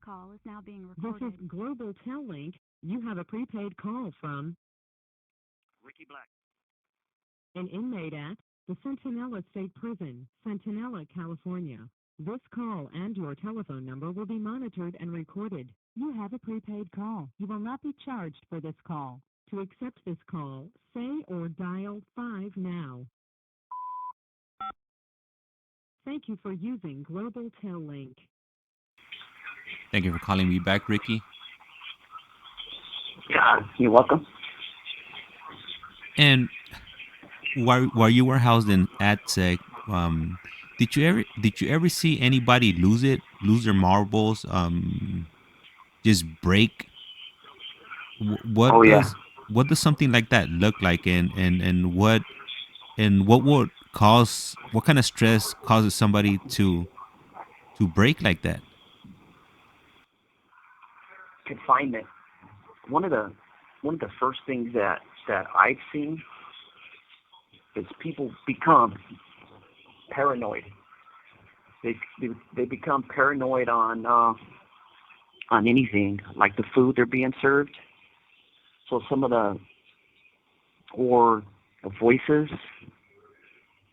call is now being This is recorded. Global Tel-Link. You have a prepaid call from Ricky Black. an inmate at the Centinela State Prison, Centinela, California. This call and your telephone number will be monitored and recorded. You have a prepaid call. You will not be charged for this call. To accept this call, say or dial 5 now. Thank you for using Global Tel-Link. Thank you for calling me back, Ricky. Yeah, you're welcome. And while you were housed in ATSEC, did you ever see anybody lose their marbles, just break? Wh- Oh What yeah. does what does something like that look like, and what would cause what kind of stress causes somebody to break like that? Confinement. One of the one of the first things that I've seen is people become paranoid. They become paranoid on anything like the food they're being served. So some of the or voices,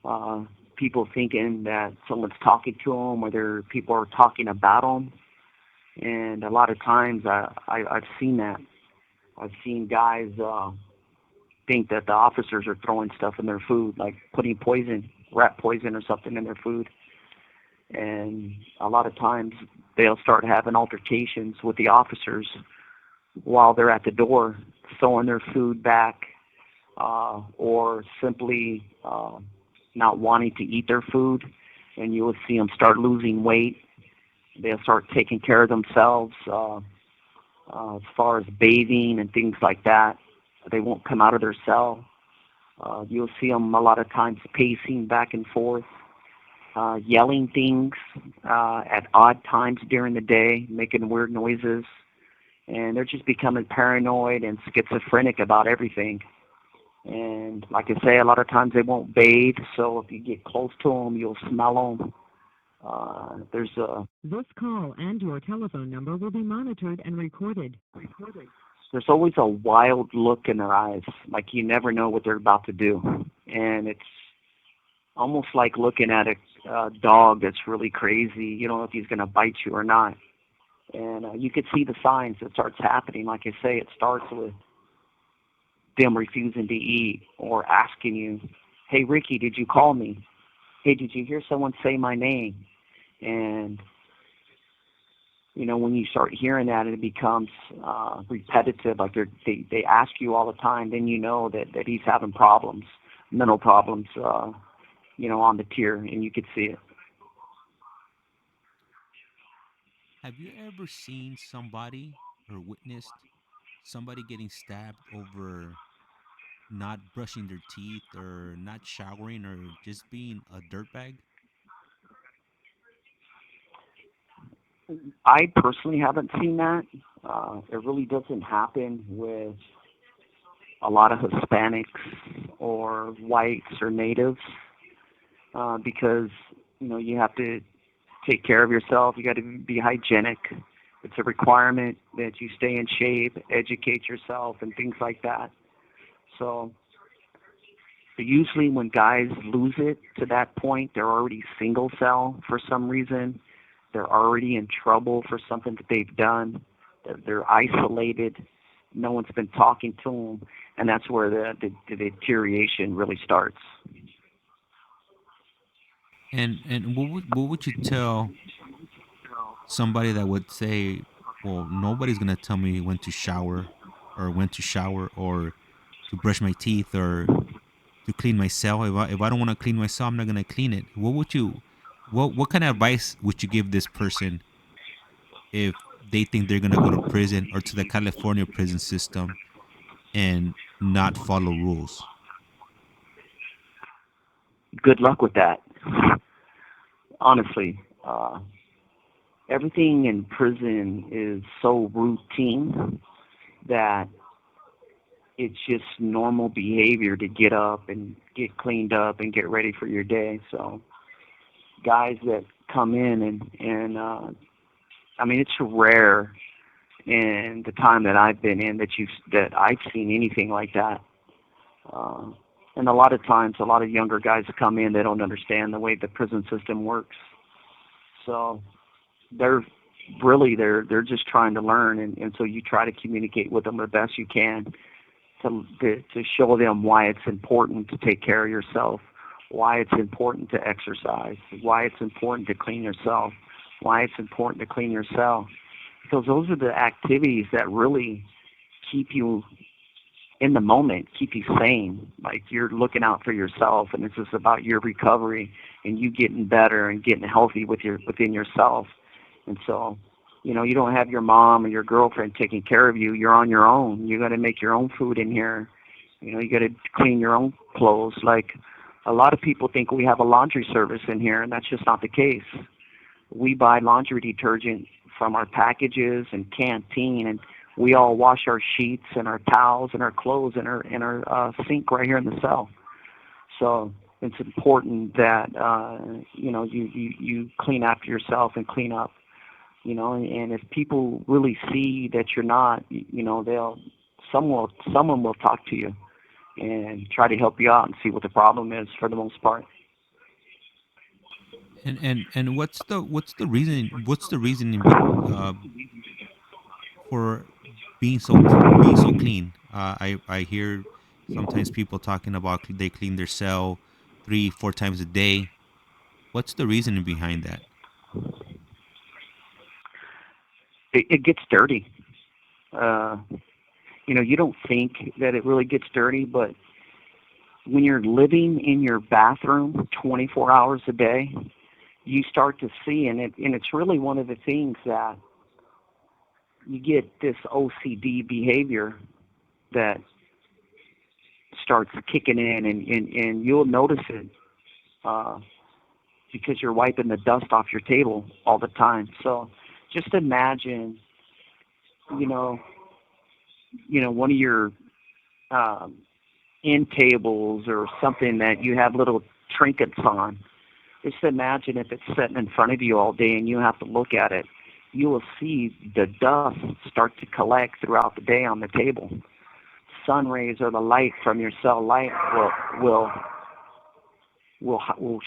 uh, people thinking that someone's talking to them, or people are talking about them. And a lot of times I've seen that. I've seen guys think that the officers are throwing stuff in their food, like putting poison, rat poison or something in their food. And a lot of times they'll start having altercations with the officers while they're at the door, throwing their food back, or simply not wanting to eat their food. And you will see them start losing weight. They'll start taking care of themselves as far as bathing and things like that. They won't come out of their cell. You'll see them a lot of times pacing back and forth, yelling things at odd times during the day, making weird noises. And they're just becoming paranoid and schizophrenic about everything. And like I say, a lot of times they won't bathe, so if you get close to them, you'll smell them. This call and your telephone number will be monitored and recorded. There's always a wild look in their eyes, like you never know what they're about to do. And it's almost like looking at a dog that's really crazy. You don't know if he's going to bite you or not. And you could see the signs that starts happening. Like I say, it starts with them refusing to eat or asking you, "Hey, Ricky, did you call me? Hey, did you hear someone say my name?" And when you start hearing that, it becomes repetitive. Like they ask you all the time, then you know that he's having problems, mental problems, on the tier, and you could see it. Have you ever seen somebody or witnessed somebody getting stabbed over not brushing their teeth or not showering or just being a dirtbag? I personally haven't seen that. It really doesn't happen with a lot of Hispanics or whites or natives because you have to take care of yourself. You got to be hygienic. It's a requirement that you stay in shape, educate yourself, and things like that. So usually when guys lose it to that point, they're already single cell for some reason. They're already in trouble for something that they've done. They're isolated. No one's been talking to them, and that's where the deterioration really starts. And what would you tell somebody that would say, "Well, nobody's gonna tell me when to shower, or when to shower, or to brush my teeth, or to clean my cell. If I don't want to clean my cell, I'm not gonna clean it." What kind of advice would you give this person if they think they're gonna go to prison or to the California prison system and not follow rules? Good luck with that. Honestly, everything in prison is so routine that it's just normal behavior to get up and get cleaned up and get ready for your day. So guys that come in and I mean, it's rare in the time that I've been in that I've seen anything like that. Uh, and a lot of times, a lot of younger guys come in, they don't understand the way the prison system works. So they're they're just trying to learn, and so you try to communicate with them the best you can to show them why it's important to take care of yourself, why it's important to exercise, why it's important to clean yourself, why it's important to clean your cell. Because those are the activities that really keep you in the moment, keep you sane. Like you're looking out for yourself, and it's just about your recovery and you getting better and getting healthy within yourself. And so, you don't have your mom or your girlfriend taking care of you. You're on your own. You got to make your own food in here. You got to clean your own clothes. Like a lot of people think we have a laundry service in here, and that's just not the case. We buy laundry detergent from our packages and canteen, and we all wash our sheets and our towels and our clothes in our sink right here in the cell. So it's important that you clean after yourself and clean up. And if people really see that you're not, someone will talk to you and try to help you out and see what the problem is for the most part. And what's the reason for being so clean? I hear sometimes people talking about they clean their cell 3 4 times a day. What's the reasoning behind that? It gets dirty. Uh, you don't think that it really gets dirty, but when you're living in your bathroom 24 hours a day, you start to see, and it's really one of the things that you get this OCD behavior that starts kicking in, and you'll notice it uh, because you're wiping the dust off your table all the time. So just imagine, you know, one of your um, end tables or something that you have little trinkets on. Just imagine if it's sitting in front of you all day and you have to look at it. You will see the dust start to collect throughout the day on the table. Sun rays or the light from your cell light will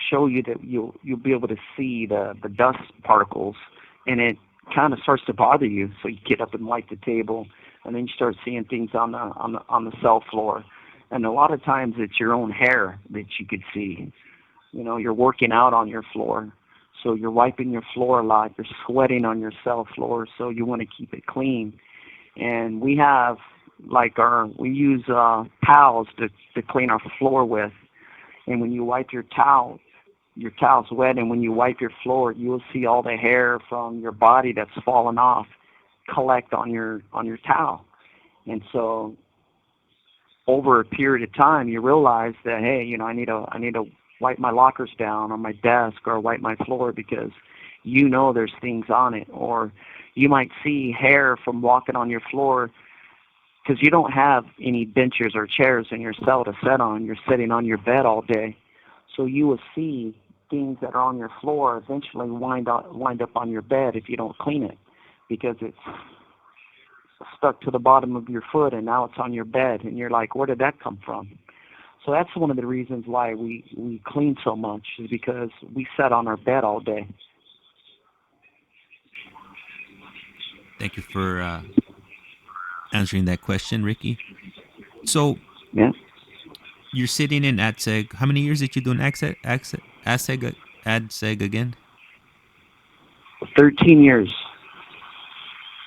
show you that you'll be able to see the dust particles, and it kind of starts to bother you. So you get up and wipe the table, and then you start seeing things on the cell floor. And a lot of times it's your own hair that you could see. You're working out on your floor, so you're wiping your floor a lot. You're sweating on your cell floor, so you want to keep it clean. And we have we use towels to clean our floor with. And when you wipe your towel's wet, and when you wipe your floor, you will see all the hair from your body that's fallen off collect on your towel. And so over a period of time, you realize that, hey, I need to wipe my lockers down on my desk or wipe my floor because there's things on it. Or you might see hair from walking on your floor because you don't have any benches or chairs in your cell to sit on. You're sitting on your bed all day. So you will see things that are on your floor eventually wind up on your bed if you don't clean it, because it's stuck to the bottom of your foot and now it's on your bed, and you're like, where did that come from? So that's one of the reasons why we clean so much, is because we sat on our bed all day. Thank you for answering that question, Ricky. So Yeah, you're sitting in ADSEG. How many years did you do in ADSEG again? 13 years.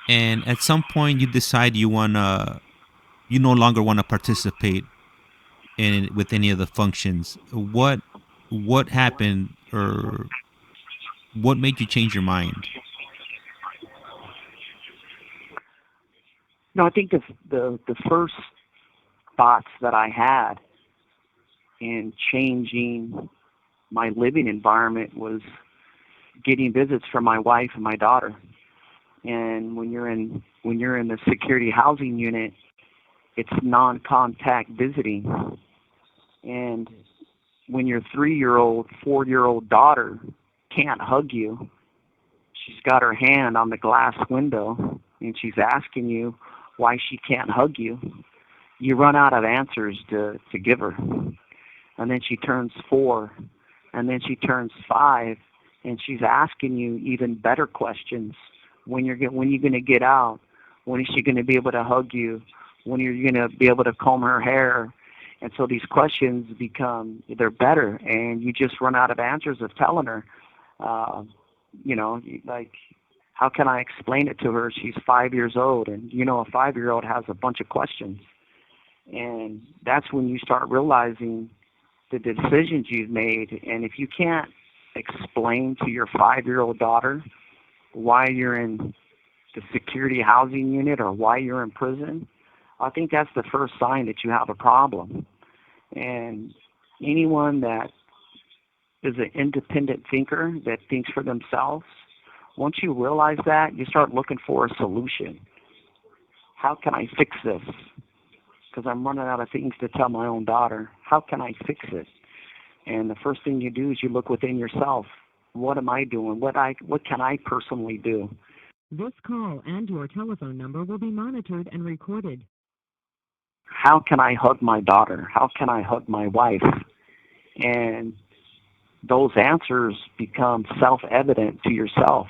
And at some point, you decide you no longer wanna participate with any of the functions. What happened, or what made you change your mind? No, I think the first thoughts that I had in changing my living environment was getting visits from my wife and my daughter. And when you're in the security housing unit, it's non-contact visiting. And when your 3-year-old, 4-year-old daughter can't hug you, she's got her hand on the glass window and she's asking you why she can't hug you, you run out of answers to give her. And then she turns 4, and then she turns 5, and she's asking you even better questions. When you going to get out? When is she going to be able to hug you? When are you going to be able to comb her hair? And so these questions they're better, and you just run out of answers of telling her. Like, how can I explain it to her? She's 5 years old, and a 5-year-old has a bunch of questions. And that's when you start realizing the decisions you've made. And if you can't explain to your 5-year-old daughter why you're in the security housing unit or why you're in prison, I think that's the first sign that you have a problem. And anyone that is an independent thinker that thinks for themselves, once you realize that, you start looking for a solution. How can I fix this? Because I'm running out of things to tell my own daughter. How can I fix it? And the first thing you do is you look within yourself. What am I doing? What can I personally do? This call and your telephone number will be monitored and recorded. How can I hug my daughter? How can I hug my wife? And those answers become self-evident to yourself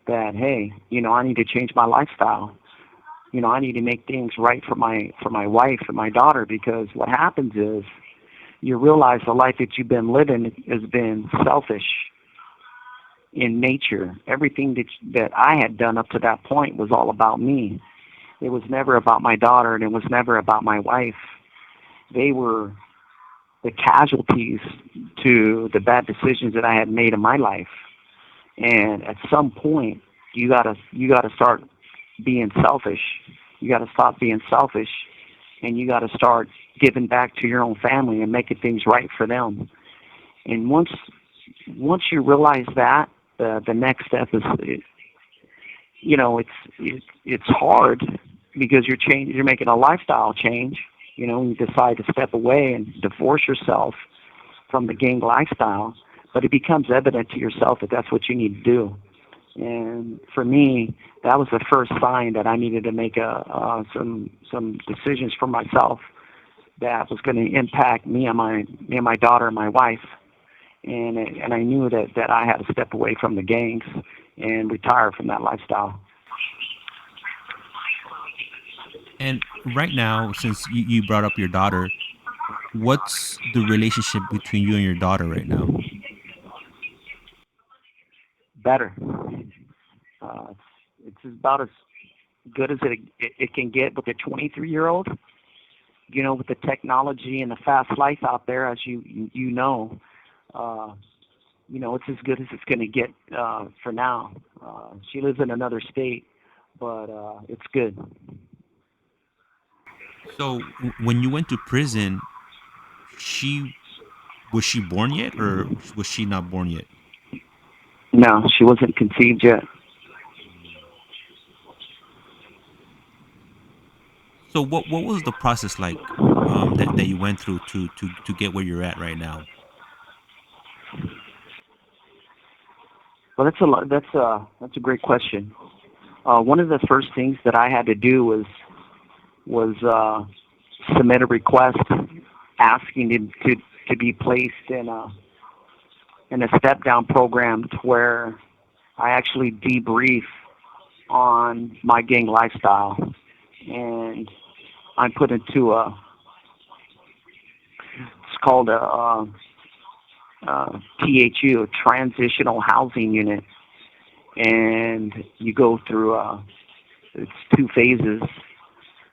that, hey, I need to change my lifestyle. I need to make things right for my wife and my daughter, because what happens is you realize the life that you've been living has been selfish in nature. Everything that I had done up to that point was all about me. It was never about my daughter, and it was never about my wife. They were the casualties to the bad decisions that I had made in my life. And at some point, you gotta start being selfish. You gotta stop being selfish, and you gotta start giving back to your own family and making things right for them. And once you realize that, the next step is, it's hard because you're making a lifestyle change. You decide to step away and divorce yourself from the gang lifestyle, but it becomes evident to yourself that that's what you need to do. And for me, that was the first sign that I needed to make some decisions for myself that was going to impact me and my daughter and my wife. And I knew that I had to step away from the gangs and retire from that lifestyle. And right now, since you brought up your daughter, what's the relationship between you and your daughter right now? Better. Uh, it's about as good as it can get with a 23-year-old. With the technology and the fast life out there, as you know, it's as good as it's going to get for now. She lives in another state, but it's good. So when you went to prison, she was she born yet, or was she not born yet? No, she wasn't conceived yet. So what was the process like, that you went through to get where you're at right now? Well, that's a great question. One of the first things that I had to do was submit a request asking to be placed in a step down program to where I actually debrief on my gang lifestyle, and I'm put into it's called a THU, a transitional housing unit, and you go through it's 2 phases,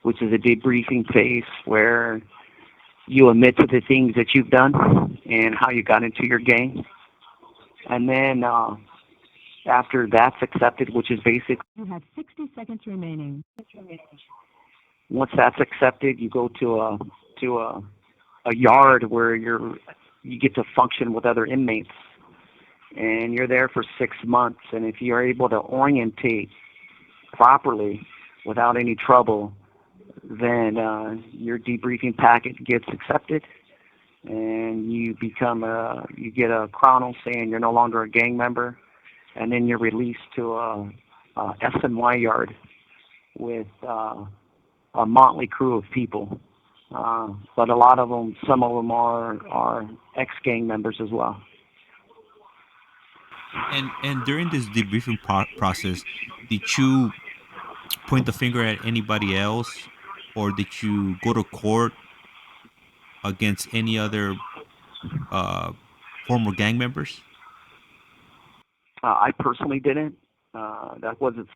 which is a debriefing phase where you admit to the things that you've done and how you got into your gang. And then after that's accepted, which is basic. You have 60 seconds remaining. Once that's accepted, you go to a yard where you get to function with other inmates, and you're there for 6 months. And if you're able to orientate properly without any trouble, then your debriefing packet gets accepted, and you get a chrono saying you're no longer a gang member, and then you're released to a SNY yard with a motley crew of people. But a lot of them, some of them are ex-gang members as well. And during this debriefing process, did you point the finger at anybody else, or did you go to court against any other former gang members? I personally didn't. That wasn't